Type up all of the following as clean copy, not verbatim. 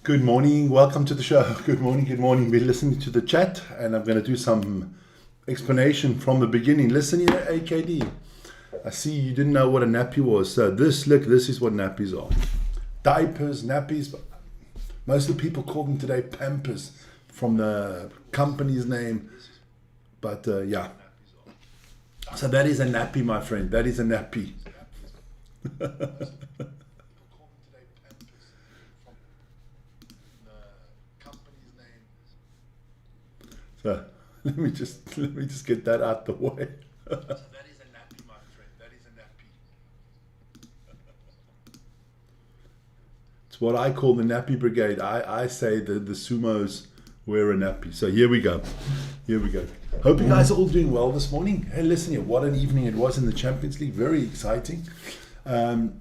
Good morning, welcome to the show. Good morning, good morning. We're listening to the chat and I'm going to do some explanation from the beginning. Listen here, AKD. I see you didn't know what a nappy was. So this is what nappies are. Diapers, nappies. Most of the people call them today Pampers from the company's name. But yeah. So that is a nappy, my friend. That is a nappy. So let me just get that out the way. So that is a nappy, my friend. That is a nappy. It's what I call the nappy brigade. I say the sumos wear a nappy. So here we go. Here we go. Hope you guys are all doing well this morning. Hey, listen here. What an evening it was in the Champions League. Very exciting. I'm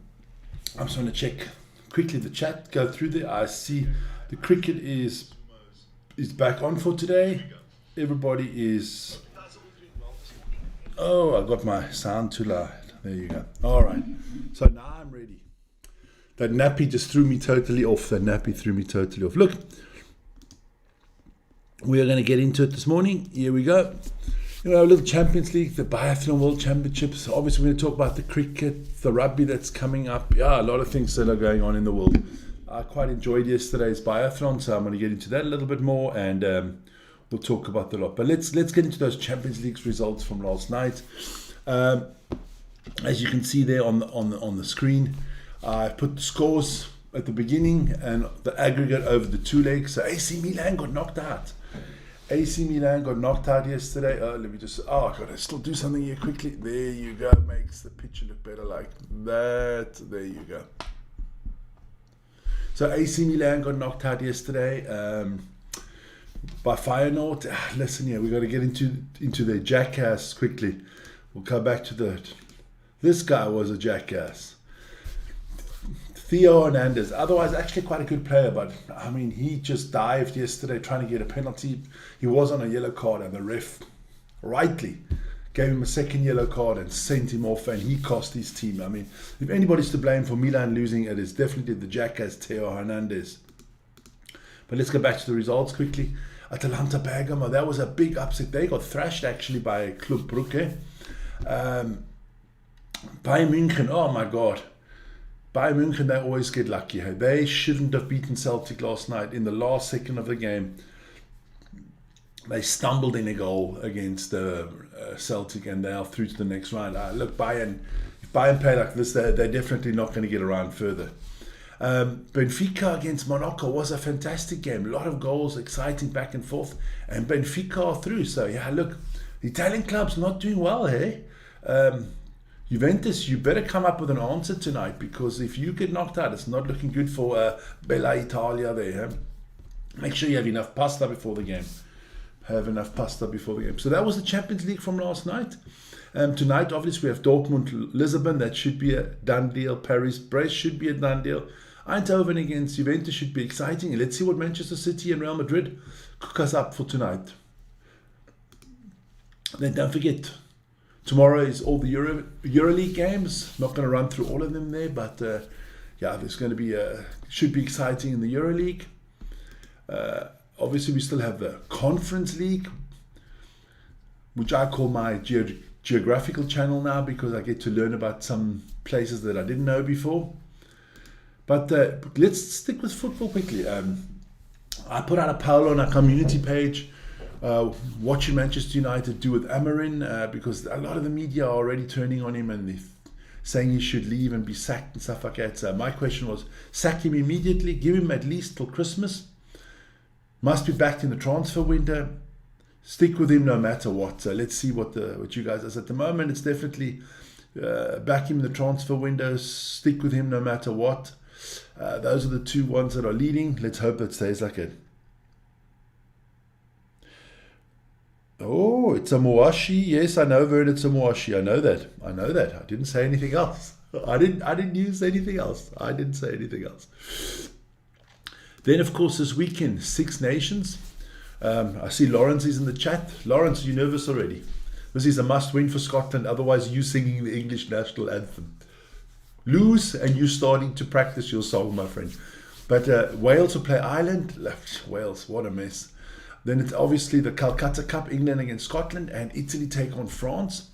just going to check quickly the chat. Go through there. I see the cricket is back on for today. Everybody is... Oh, I got my sound too loud. There you go. All right. So now I'm ready. That nappy just threw me totally off. Look, we are going to get into it this morning. Here we go. A little Champions League, the Biathlon World Championships. Obviously, we're going to talk about the cricket, the rugby that's coming up. Yeah, a lot of things that are going on in the world. I quite enjoyed yesterday's biathlon, so I'm going to get into that a little bit more, and we'll talk about the lot. But let's get into those Champions League results from last night. As you can see there on the screen, I put the scores at the beginning and the aggregate over the two legs. So AC Milan got knocked out. Yesterday. I got to still do something here quickly. There you go. Makes the picture look better like that. There you go. So AC Milan got knocked out yesterday by Feyenoord. Listen here, we got to get into their jackass quickly. We'll come back to that. This guy was a jackass. Theo Hernandez, otherwise actually quite a good player, but I mean, he just dived yesterday trying to get a penalty. He was on a yellow card and the ref rightly gave him a second yellow card and sent him off, and he cost his team. I mean, if anybody's to blame for Milan losing, it is definitely the jackass Theo Hernandez. But let's go back to the results quickly. Atalanta Bergamo, that was a big upset. They got thrashed actually by Club Brugge. Bayern München, oh my God. Bayern München, they always get lucky. Hey? They shouldn't have beaten Celtic last night in the last second of the game. They stumbled in a goal against Celtic, and they are through to the next round. Look, if Bayern play like this, they're definitely not going to get around further. Benfica against Monaco was a fantastic game. A lot of goals, exciting back and forth, and Benfica are through. So yeah, look, the Italian club's not doing well, hey? Juventus, you better come up with an answer tonight, because if you get knocked out, it's not looking good for Bella Italia there. Huh? Make sure you have enough pasta before the game. So that was the Champions League from last night. Tonight, obviously, we have Dortmund, Lisbon. That should be a done deal. Paris, Brest should be a done deal. Eindhoven against Juventus should be exciting. And let's see what Manchester City and Real Madrid cook us up for tonight. Then don't forget, tomorrow is all the EuroLeague games. Not going to run through all of them there, but yeah, there's going to be should be exciting in the EuroLeague. Obviously, we still have the Conference League, which I call my geographical channel now, because I get to learn about some places that I didn't know before. But let's stick with football quickly. I put out a poll on our community page. What should Manchester United do with Amorim? Because a lot of the media are already turning on him and they're saying he should leave and be sacked and stuff like that. So my question was, sack him immediately, give him at least till Christmas. Must be backed in the transfer window. Stick with him no matter what. So let's see what you guys are. At the moment, it's definitely back him in the transfer window. Stick with him no matter what. Those are the two ones that are leading. Let's hope it stays like it. Oh, it's a Moashi. Yes, I know, Vern, it's a Moashi. I know that. I didn't say anything else. I didn't use anything else. Then, of course, this weekend, Six Nations. I see Lawrence is in the chat. Lawrence, are you nervous already? This is a must-win for Scotland. Otherwise, you singing the English national anthem. Lose and you starting to practice your song, my friend. But Wales will play Ireland. Wales, what a mess. Then it's obviously the Calcutta Cup, England against Scotland, and Italy take on France.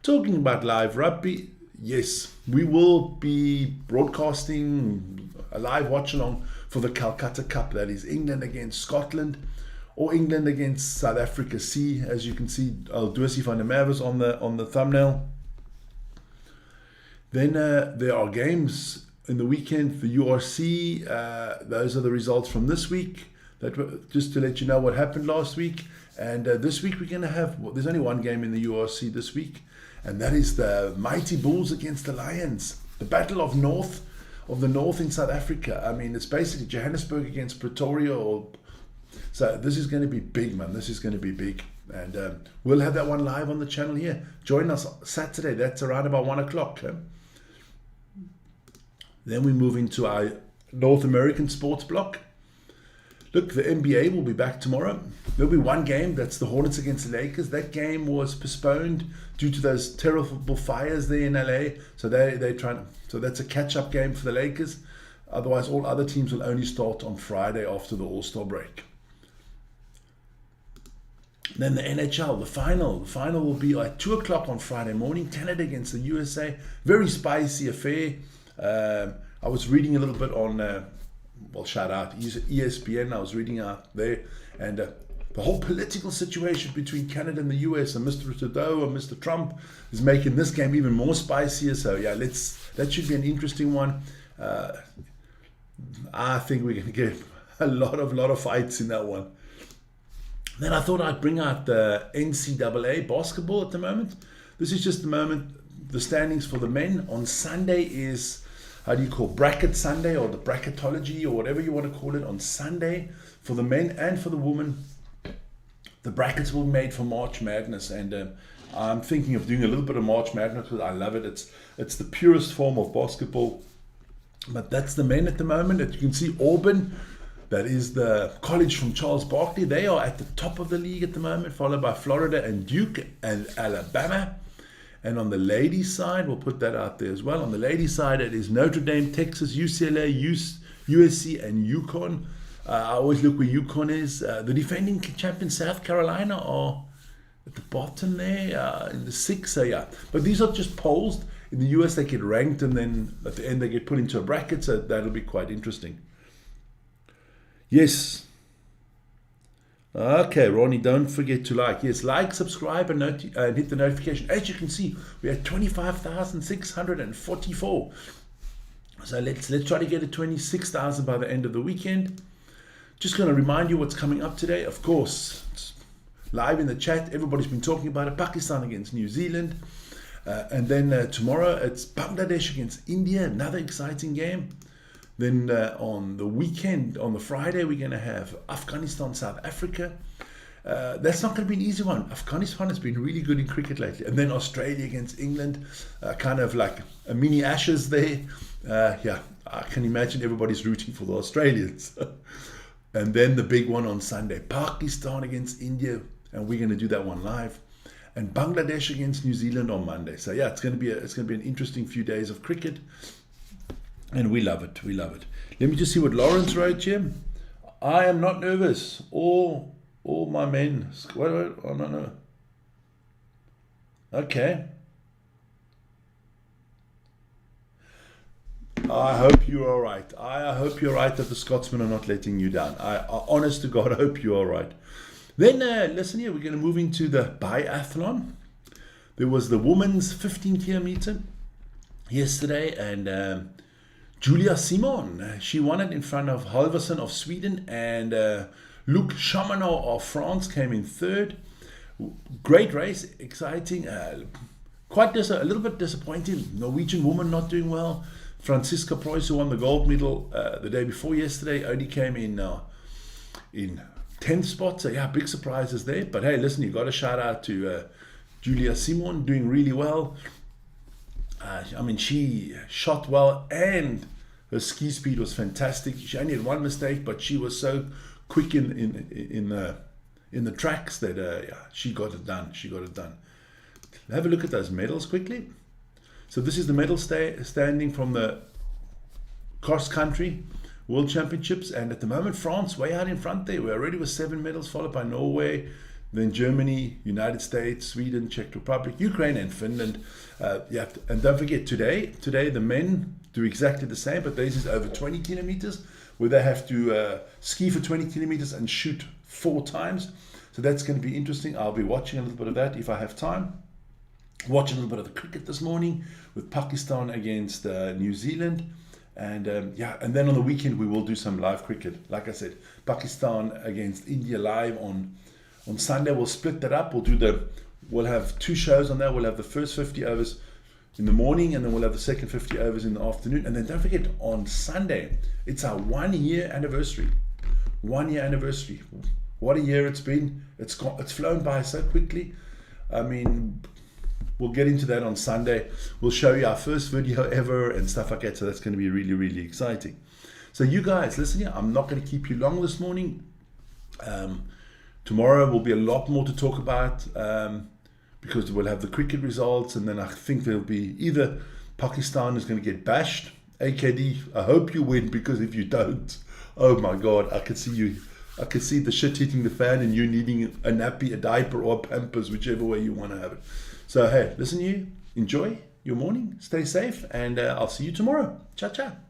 Talking about live rugby, yes, we will be broadcasting a live watch along for the Calcutta Cup. That is England against Scotland or England against South Africa C. As you can see, Aldusi van der Merwe's on the thumbnail. Then there are games in the weekend for URC. Those are the results from this week. Just to let you know what happened last week. And this week we're going to have, there's only one game in the URC this week, and that is the Mighty Bulls against the Lions. The Battle of the North in South Africa. I mean, it's basically Johannesburg against Pretoria. So this is going to be big, man. This is going to be big. And we'll have that one live on the channel here. Join us Saturday. That's around about 1 o'clock. Then we move into our North American sports block. Look, the NBA will be back tomorrow. There'll be one game. That's the Hornets against the Lakers. That game was postponed due to those terrible fires there in LA. So so that's a catch-up game for the Lakers. Otherwise, all other teams will only start on Friday after the All-Star break. Then the NHL, the final. The final will be at 2 o'clock on Friday morning. Canada against the USA. Very spicy affair. I was reading a little bit on... shout out ESPN. I was reading out there, and the whole political situation between Canada and the US, and Mr. Trudeau and Mr. Trump is making this game even more spicier. So yeah, that should be an interesting one. I think we're going to get a lot of fights in that one. Then I thought I'd bring out the NCAA basketball at the moment. This is just the moment. The standings for the men on Sunday is, how do you call, bracket Sunday, or the bracketology, or whatever you want to call it. On Sunday for the men and for the women, the brackets will be made for March Madness, and I'm thinking of doing a little bit of March Madness because I love it. It's the purest form of basketball. But that's the men at the moment. As you can see, Auburn, that is the college from Charles Barkley, they are at the top of the league at the moment, followed by Florida and Duke and Alabama. And on the ladies' side, we'll put that out there as well. On the ladies' side, it is Notre Dame, Texas, UCLA, USC, and UConn. I always look where UConn is. The defending champion, South Carolina, are at the bottom there, in the 6th. So yeah, but these are just polls. In the US, they get ranked, and then at the end, they get put into a bracket. So that'll be quite interesting. Yes. Okay, Ronnie, don't forget to like. Yes, like, subscribe, and hit the notification. As you can see, we are 25,644. So let's try to get to 26,000 by the end of the weekend. Just going to remind you what's coming up today. Of course, it's live in the chat. Everybody's been talking about it. Pakistan against New Zealand. And then tomorrow, it's Bangladesh against India. Another exciting game. Then on the weekend, on the Friday, we're going to have Afghanistan, South Africa. That's not going to be an easy one. Afghanistan has been really good in cricket lately. And then Australia against England, kind of like a mini Ashes there. Yeah, I can imagine everybody's rooting for the Australians. And then the big one on Sunday, Pakistan against India. And we're going to do that one live. And Bangladesh against New Zealand on Monday. So yeah, it's going to be an interesting few days of cricket. And we love it. We love it. Let me just see what Lawrence wrote here. I am not nervous. All my men. Oh, no. Okay. I hope you're all right. I hope you're right that the Scotsmen are not letting you down. I honest to God, hope you're all right. Then, listen here, we're going to move into the biathlon. There was the women's 15 kilometer yesterday, and Julia Simon, she won it in front of Halverson of Sweden, and Luc Chamonot of France came in third. Great race, exciting, a little bit disappointing. Norwegian woman not doing well. Franziska Preuss, who won the gold medal the day before yesterday, only came in 10th spot. So yeah, big surprises there. But hey, listen, you got a shout out to Julia Simon, doing really well. I mean, she shot well, and her ski speed was fantastic. She only had one mistake, but she was so quick in the tracks that yeah, she got it done. Have a look at those medals quickly. So this is the medal standing from the cross country. World Championships. And at the moment, France way out in front there. We're already with 7 medals, followed by Norway, then Germany, United States, Sweden, Czech Republic, Ukraine, and Finland. And don't forget, today the men do exactly the same, but theirs is over 20 kilometers, where they have to ski for 20 kilometers and shoot 4 times. So that's going to be interesting. I'll be watching a little bit of that if I have time. Watch a little bit of the cricket this morning with Pakistan against New Zealand. And then on the weekend we will do some live cricket. Like I said, Pakistan against India live on Sunday. We'll split that up. We'll have 2 shows on that. We'll have the first 50 overs in the morning, and then we'll have the second 50 overs in the afternoon. And then don't forget, on Sunday, it's our 1-year anniversary. 1-year anniversary. What a year it's been. It's flown by so quickly. I mean, we'll get into that on Sunday. We'll show you our first video ever and stuff like that. So that's going to be really, really exciting. So you guys, listen here. I'm not going to keep you long this morning. Tomorrow will be a lot more to talk about because we'll have the cricket results. And then I think there'll be either Pakistan is going to get bashed. AKD, I hope you win, because if you don't, oh my God, I could see the shit hitting the fan and you needing a nappy, a diaper, or Pampers, whichever way you want to have it. So hey, listen, you enjoy your morning, stay safe, and I'll see you tomorrow. Ciao, ciao.